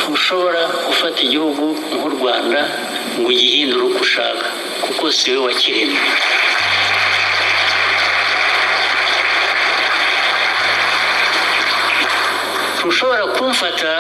ntushobora gufata igihugu nk'u Rwanda ngo ugihindure uko ushaka kuko si we wakiremye. Ntushobora kumfata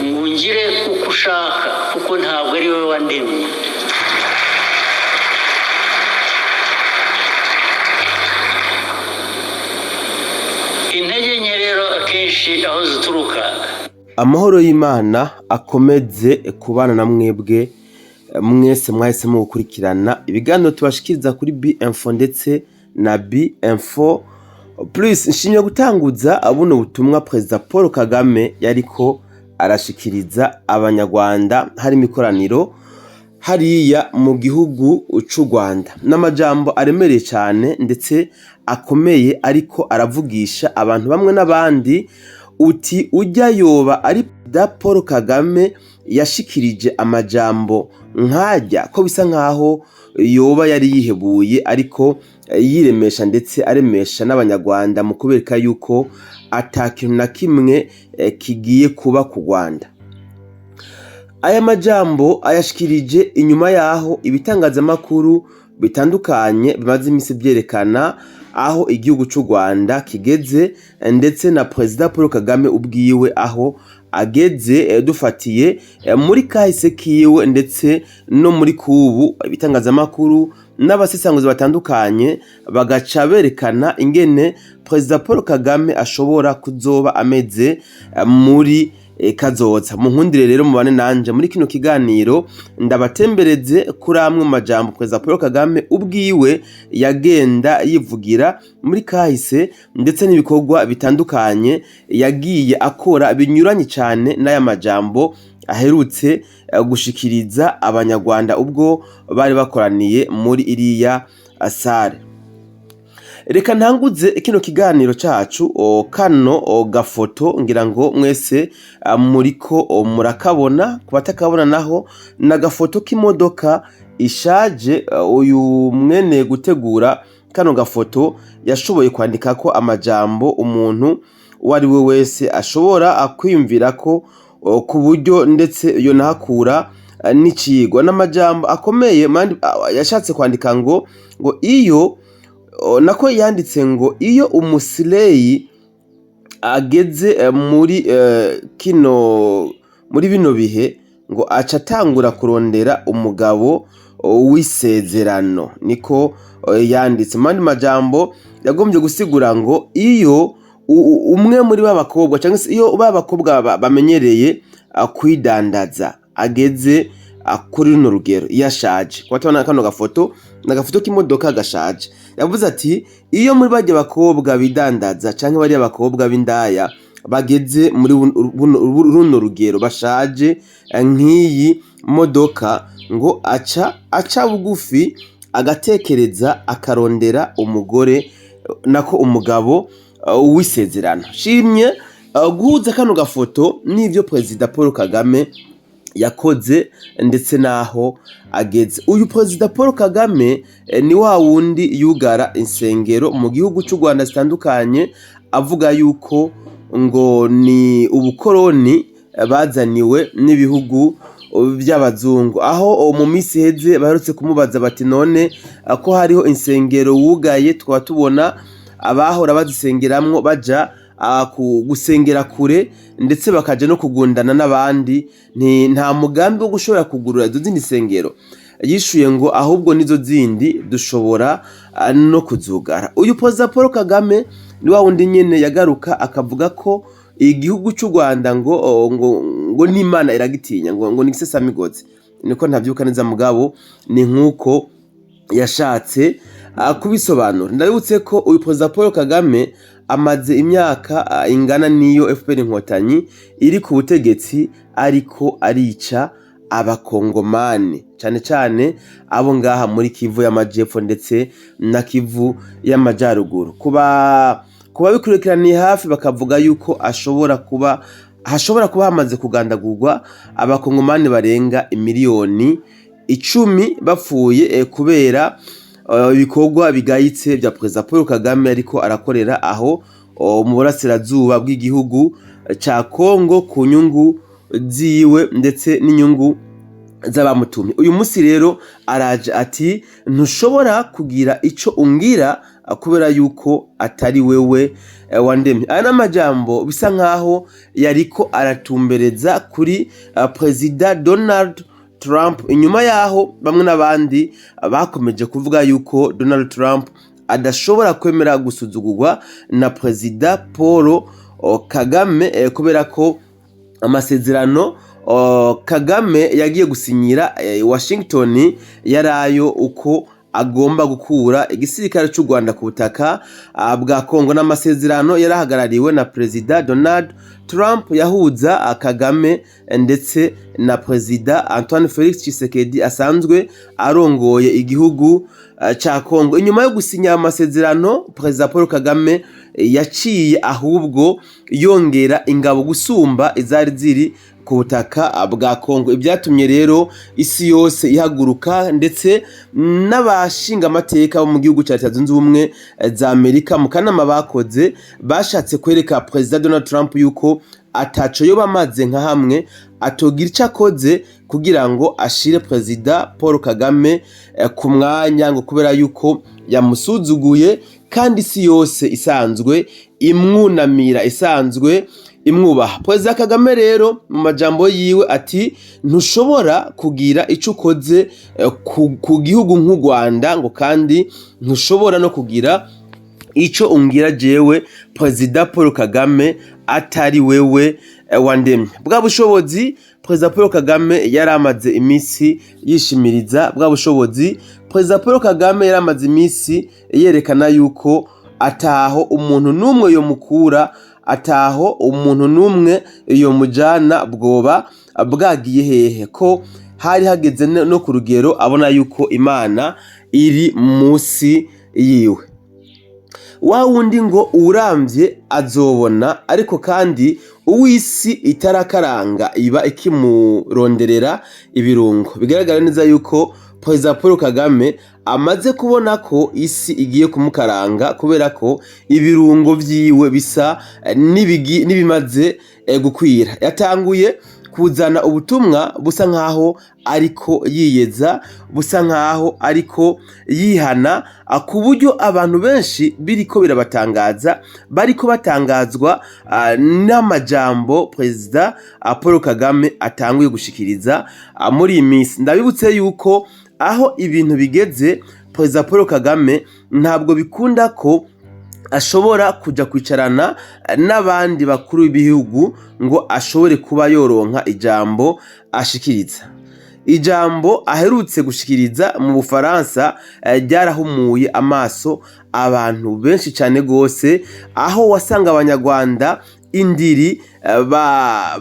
ngo ungire uko ushaka kuko ntabwo ari wowe wandemye. Intege nke rero akenshi aho zituruka. Amahoro y'Imana akomeze kubana na mwebwe mwese mwahisemo gukurikirana ibiganiro tubashikiriza kuri B-Info ndetse na B-Info Plus. Nshimye gutanguza buno butumwa Perezida Paul Kagame yariko arashikiriza abanyarwanda hari imikoraniro hariya mu gihugu c'u Rwanda, n'amajambo aremereye cyane ndetse akomeye ariko aravugisha abantu bamwe n'abandi. Uti ujya yoba ari Perezida Paul Kagame yashikirije amajambo nkajya ko bisa nkaho yoba yari yihebuye ariko yiremesha ndetse aremesha n'abanyarwanda mu kubereka yuko atakintu na kimwe kigiye kuba ku Rwanda. Aya majambo ayashikirije inyuma yaho ibitangazamakuru bitandukanye bimaze iminsi byerekana aho igihugu c'u Rwanda kigeze ndetse na Perezida Paul Kagame ubwiwe aho ageze, dufatiye muri kahise kiwe ndetse no muri kubu. Ibitangazamakuru n'abasesanguzi batandukanye bagaca berekana ingene Perezida Paul Kagame ashobora kuzoba ameze muri kazoza. Mu nkundire rero mubane nanje muri kino kiganiro ndabatembereze kuri amwe mu majambo Perezida Paul Kagame ubwiwe yagenda yivugira muri kahise ndetse n'ibikorwa bitandukanye yagiye akora binyuranye cyane n'aya majambo aherutse gushikiriza abanyarwanda ubwo bari bakoraniye muri iriya sare. Reka ntanguze kino kiganiro cacu kano gafoto ngira ngo mwese muriko murakabona, kubatakabona naho na gafoto k'imodoka ishaje. Uyu mwene gutegura kano gafoto yashoboye kwandika ko amajambo umuntu wari we wese ashobora kwiyumvira ko ku buryo ndetse iyo nahakura n'icigwa, n'amajambo akomeye yashatse kwandika ngo iyo nako yanditse ngo iyo umusileyi ageze muri bino bihe ngo aca atangura kurondera umugabo w'isezerano, niko yanditse. Mandi majambo yagombye gusigura ngo iyo umwe muri babakobwa cyangwa se iyo babakobwa bamenyereye kwidandaza ageze kuri runo rugero yashaje. Kwatabona kano gafoto na gafoto k'imodoka gashaje, yavuze ati iyo muri bajye bakobwa bidandaza cyangwa bari abakobwa b'indaya bageze muri runo rugero bashaje nk'iyi modoka, ngo aca bugufi agatekereza akarondera umugore nako umugabo w'isezerano. Shimye guhuza kano gafoto n'ivyo Perezida Paul Kagame yakoze ndetse naho ageze. Uyu Perezida Paul Kagame ni wa wundi yugara insengero mu gihugu c'u Rwanda zitandukanye avuga yuko ngo ni ubukoroni bazaniwe n'ibihugu by'abazungu, aho mu minsi heze baherutse kumubaza bati none ko hariho insengero wugaye twaba tubona abahora bazisengeramwo baja gusengera kure ndetse bakaje no kugundana n'abandi, nta mugambi wo gushobora kugurura izo zindi sengero? Yishuye ngo ahubwo nizo zindi dushobora no kuzugara. Uyu Perezida Paul Kagame ni wa wundi nyene yagaruka akavuga ko igihugu c'u Rwanda ngo n'Imana iragitinya ngo ni gisesamigozi, niko ntavyuka neza mugabo ni nkuko yashatse kubisobanura. Ndabutse ko uyu Perezida Paul Kagame amaze imyaka ingana niyo FPR Inkotanyi iri ku butegetsi ariko arica abakongomani cyane cyane abo ngaha muri Kivu y'Amajepfo ndetse na Kivu y'Amajyaruguru. Kuba bikurikiraniye hafi bakavuga yuko hashobora kuba hamaze kugandagurwa abakongomani barenga miliyoni 10 bapfuye kubera ibikorwa bigayitse bya Perezida Paul Kagame ariko arakorera aho mu burasirazuba bw'igihugu ca Kongo ku nyungu ziwe ndetse n'inyungu z'abamutumye. Uyu munsi rero araje ati ntushobora kugira ico ungira kubera yuko atari wewe wandemye. Aya n'amajambo bisa nkaho yariko aratumbereza kuri Perezida Donald Trump. Inyuma yaho bamwe n'abandi bakomeje kuvuga yuko Donald Trump adashobora kwemera gusuzugurwa na Perezida Paul Kagame kubera ko amasezerano Kagame yagiye gusinyira Washington yarayo uko agomba gukura igisirikare cy'u Rwanda ku butaka bwa Kongo. N'amasezerano yarahagarariwe na Perezida Donald Trump yahuza Kagame ndetse na Perezida Antoine Felix Tshisekedi asanzwe arongoye igihugu cha Kongo. Inyuma yo gusinya amasezerano Perezida Paul Kagame yaciye ahubwo yongera ingabo gusumba izari ziri ku butaka bwa Kongo. Ibyatumye rero isi yose ihaguruka ndetse n'abashinga amateka bo mu gihugu cya Leta Zunze Ubumwe za Amerika mu kanama bakoze bashatse kwereka Perezida Donald Trump yuko ataco yoba amaze nka hamwe atogira icyo akoze kugira ngo ashire Perezida Paul Kagame ku mwanya, ngo kubera yuko yamusuzuguye kandi isi yose isanzwe imwunamira, isanzwe imwubaha. Perezida Kagame rero mu majambo yiwe ati ntushobora kugira ico ukoze ku gihugu nk'u Rwanda, ngo kandi ntushobora no kugira ico ungira jewe Perezida Paul Kagame atari wewe wandemye. Bwa bushobozi Perezida Paul Kagame yaramaze imisi yishimiriza, bwa bushobozi Perezida Paul Kagame yaramaze imisi yerekana yuko ataho umuntu numwe yo mukura, ataho umuntu numwe yo mujana bwoba bwagiye hehe, ko hari hageze no ku rugero abona yuko Imana iri munsi yiwe. Wa wundi ngo uramvye azobona, ariko kandi uwisi itarakaranga iba ikimuronderera ibirungo. Bigaragara neza yuko Perezida Paul Kagame amaze kubona ko isi igiye kumukaranga kubera ko ibirungo vyiwe bisa nibimaze gukwira. Yatanguye kuzana ubutumwa busa nkaho ariko yiyeza, busa nkaho ariko yihana, ku buryo abantu benshi biriko birabatangaza, bariko batangazwa n'amajambo Perezida Paul Kagame atanguye gushikiriza muri iyi minsi. Ndabibutse yuko aho ibintu bigeze, Perezida Paul Kagame ntabwo bikunda ko ashobora kuja kwicarana n'abandi bakuru b'ibihugu ngo ashobore kuba yoronka ijambo ashikiriza. Ijambo aherutse gushikiriza mu Bufaransa ryarahumuye amaso abantu benshi cyane gose, aho wasanga abanyarwanda indiri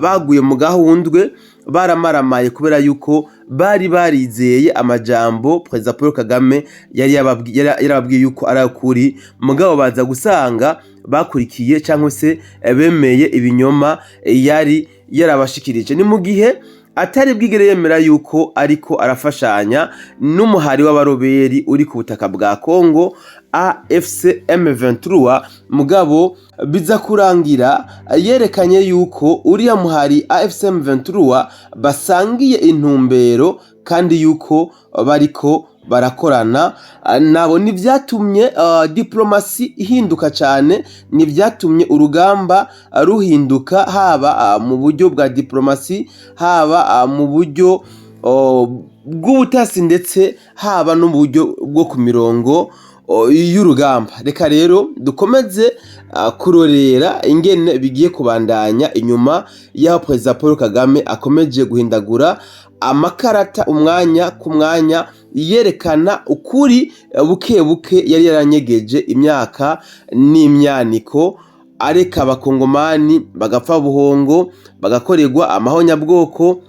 baguye mu gahundwe, baramaramaye kubera yuko bari barizeye amajambo Perezida Paul Kagame yari yarababwiye yuko ari ukuri, mugabo baza gusanga bakurikiye cyangwa se bemeye ibinyoma yari yarabashikirije. Ni mu gihe atari bwigere yemera yuko ariko arafashanya n'umuhari w'abaroberi uri ku butaka bwa Kongo AFC M23, mugabo biza kurangira yerekanye yuko uriya muhari AFC M23 basangiye intumbero kandi yuko bariko barakorana nabo. Nivyatumye diplomasi ihinduka cyane, nivyatumye urugamba ruhinduka, haba mu buryo bwa diplomasi, haba mu buryo bw'ubutasi, ndetse haba no mu buryo bwo ku mirongo y'urugamba. Reka rero dukomeze kurorera ingene bigiye kubandanya inyuma y'aho Perezida Paul Kagame akomeje guhindagura amakarata umwanya ku mwanya, yerekana ukuri buke buke yari yaranyegeje imyaka n'imyaniko, areka abakongomani bagapfa buhongo, bagakorerwa amahonyabwoko,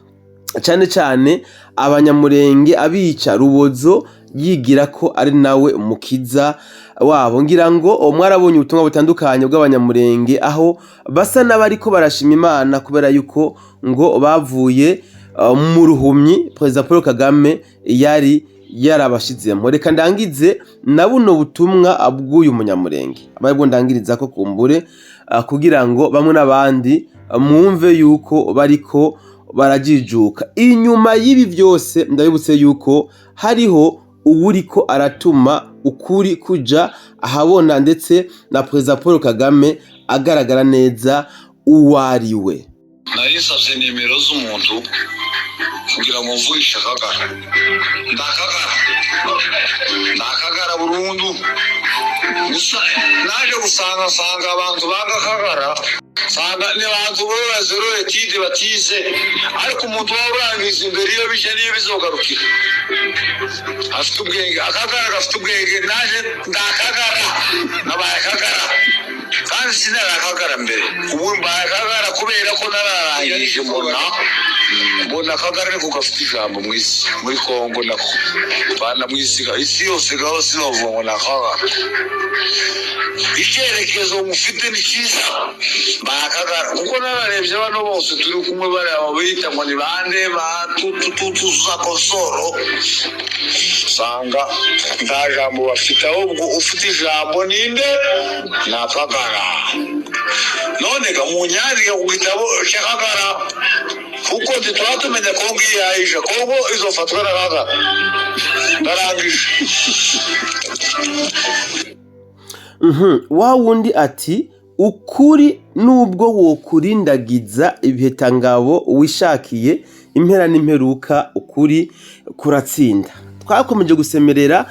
cyane cyane abanyamurenge, abica rubozo, yigira ko ari nawe umukiza wabo. Ngira ngo mwarabonye ubutumwa butandukanye bw'abanyamurenge aho basa n'abariko barashima Imana kubera yuko ngo bavuye mu ruhumyi Perezida Paul Kagame yari yarabashizemo. Reka ndangize na buno butumwa bw'uyu munyamurenge, abayibwo ndangiriza ko kumbure kugira ngo bamwe n'abandi mwumve yuko bariko barajijuka. Inyuma y'ibi byose ndabibutse yuko hariho uwuriko aratuma ukuri kuja ahabona, ndetse na Perezida Paul Kagame agaragara neza uwariwe. Narisavye nimero z'umuntu kugira ngo mvugishe Kagara. Ndakagara burundu. Gusa naje gusanga abantu bagakagara, sanga ni abantu b'abazero etide batize, ariko umuntu warangiza imbere iyo bije niyo bizogarukira. Afite ubwenge, Akagara gafite ubwenge, naje ndakagara nabaye Akagara. Kandi sinari Akagara mbere, ubu mbaye Akagara kubera ko nararangije mbona Akagara ariko gafite ijambo mu isi, muri Kongo nako bana mu isi yose gaho sinovuga ngo Akagara. Icyerekezo mufite ni cyiza mbaye Akagara, kuko nararebye abantu bose turi kumwe bari abo bita ngo ni bande tuza kosoro, sanga nta jambo bafite, ahubwo ufite ijambo ninde ni Akagara. None gamunyandika ku gitabo cy'Akagara, kuko tumenya Kongo iyayije, Kongo izofatwa na Akagara. Narangije. Wa wundi ati ukuri nubwo wokurindagiza ibihetangabo wishakiye, impera n'imperuka ukuri kuratsinda. Twakomeje gusemerera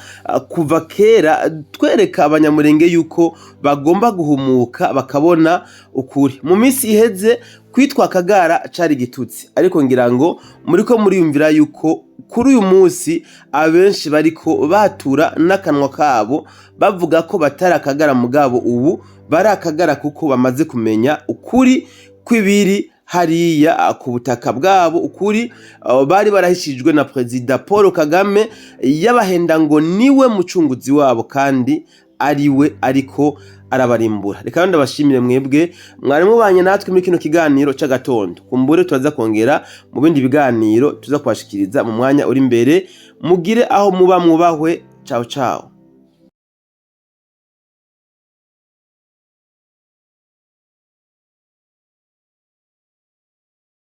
kuva kera twereka abanyamurenge yuko bagomba guhumuka bakabona ukuri. Mu minsi iheze kwitwa Akagara cari gitutsi, ariko ngira ngo muriko muriyumvira yuko kuri uyu munsi abenshi bariko batura n'akanwa kabo bavuga ko batari Akagara, mugabo ubu bari Akagara kuko bamaze kumenya ukuri kw'ibiri hariya ku butaka bwabo, ukuri bari barahishijwe na Perezida Paul Kagame yabahenda ngo niwe mucunguzi wabo kandi ariwe ariko arabarimbura. Reka ndabashimire mwebwe mwari mubanye natwe muri kino kiganiro cy'agatondo. Kumbure turaza kongera mu bindi biganiro tuza kwashikiriza mu mwanya uri imbere. Mugire aho muba mwubahwe. Ciao ciao.